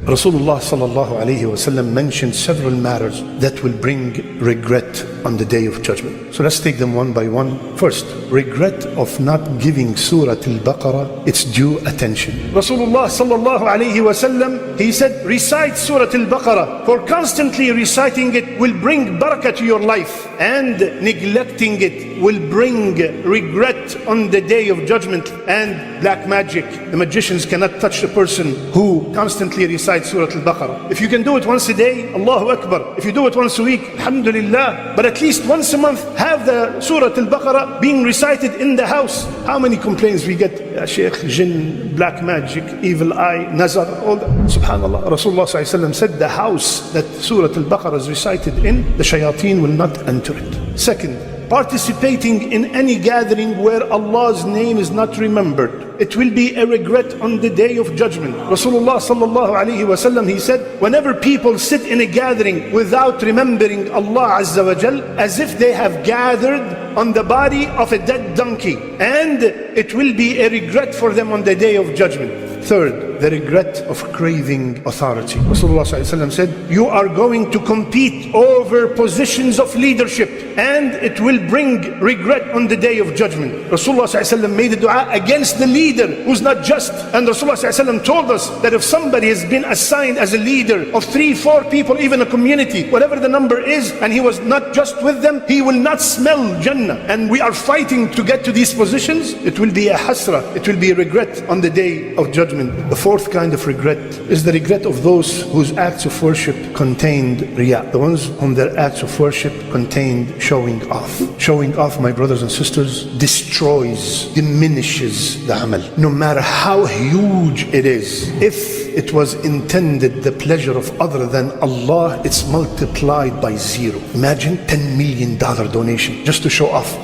Rasulullah sallallahu alayhi wasallam mentioned several matters that will bring regret on the Day of Judgment. So let's take them one by one. First, regret of not giving Surah Al-Baqarah its due attention. Rasulullah sallallahu alayhi wasallam, he said, recite Surah Al-Baqarah, for constantly reciting it will bring barakah to your life, and neglecting it will bring regret on the Day of Judgment. And black magic, the magicians cannot touch the person who constantly recites Surah Al-Baqarah. If you can do it once a day, Allahu Akbar. If you do it once a week, Alhamdulillah. But at least once a month, have the Surah Al-Baqarah being recited in the house. How many complaints we get? Ya Shaykh, jinn, black magic, evil eye, nazar, all that. Subhanallah. Rasulullah ﷺ said the house that Surah Al-Baqarah is recited in, the shayateen will not enter it. Second, participating in any gathering where Allah's name is not remembered, it will be a regret on the Day of Judgment. Rasulullah sallallahu alayhi wasallam, he said, whenever people sit in a gathering without remembering Allah Azza wa Jal, as if they have gathered on the body of a dead donkey, and it will be a regret for them on the Day of Judgment. Third, the regret of craving authority. Rasulullah ﷺ said, you are going to compete over positions of leadership, and it will bring regret on the Day of Judgment. Rasulullah ﷺ made a dua against the leader who's not just. And Rasulullah ﷺ told us that if somebody has been assigned as a leader of 3, 4 people, even a community, whatever the number is, and he was not just with them, he will not smell Jannah. And we are fighting to get to these positions. It will be a hasra, it will be a regret on the Day of Judgment. The fourth kind of regret is the regret of those whose acts of worship contained riyah, the ones whom their acts of worship contained showing off. Showing off, my brothers and sisters, destroys, diminishes the amal, no matter how huge it is. If it was intended the pleasure of other than Allah, it's multiplied by 0. Imagine $10 million donation just to show off.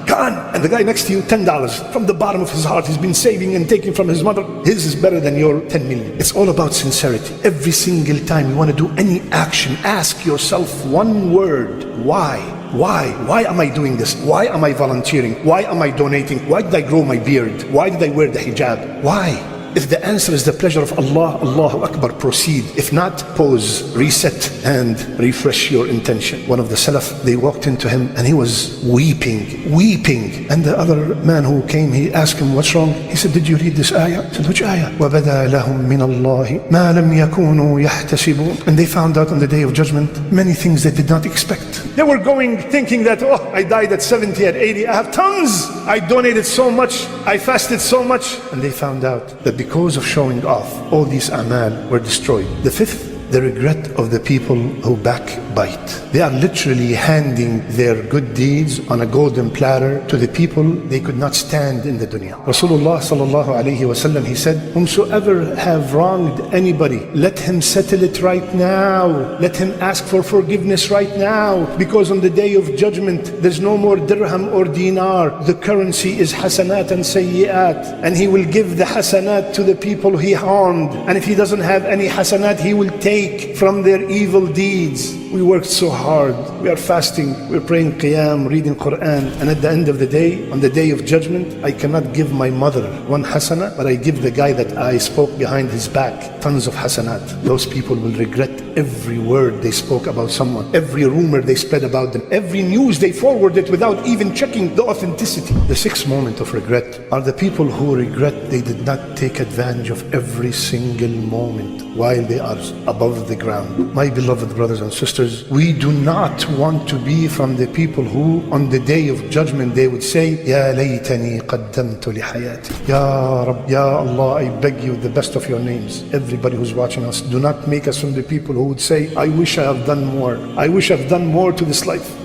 Gone. And the guy next to you, $10 from the bottom of his heart, he's been saving and taking from his mother. His is better than your 10 million. It's all about sincerity. Every single time you want to do any action, ask yourself one word: why? Why am I doing this? Why am I volunteering? Why am I donating? Why did I grow my beard? Why did I wear the hijab? Why? If the answer is the pleasure of Allah, Allahu Akbar, proceed. If not, pause, reset, and refresh your intention. One of the Salaf, they walked into him and he was weeping. And the other man who came, he asked him, what's wrong? He said, did you read this ayah? He said, which ayah? وَبَدَى لَهُم مِّنَ اللَّهِ مَا لَمْ يَكُونُوا يَحْتَسِبُونَ. And they found out on the Day of Judgment many things they did not expect. They were going thinking that, oh, I died at 70, at 80, I have tons. I donated so much, I fasted so much. And they found out that because of showing off, all these amal were destroyed. The fifth, the regret of the people who backbite. They are literally handing their good deeds on a golden platter to the people they could not stand in the dunya. Rasulullah sallallahu alayhi wasallam, he said, whomsoever have wronged anybody, let him settle it right now. Let him ask for forgiveness right now, because on the Day of Judgment there's no more dirham or dinar. The currency is hasanat and sayyiat, and he will give the hasanat to the people he harmed, and if he doesn't have any hasanat, he will take from their evil deeds. We worked so hard, we are fasting, we're praying qiyam, reading Quran, and at the end of the day, on the Day of Judgment, I cannot give my mother 1 hasanah, but I give the guy that I spoke behind his back tons of hasanat. Those people will regret every word they spoke about someone, every rumor they spread about them, every news they forwarded without even checking the authenticity. The sixth moment of regret are the people who regret they did not take advantage of every single moment while they are above the ground. My beloved brothers and sisters, we do not want to be from the people who on the Day of Judgment they would say, Ya laytani qaddamtu li hayati. Ya Rabb, Ya Allah, I beg you the best of your names. Everybody who's watching us, do not make us from the people who would say, I wish I have done more. I wish I've done more to this life.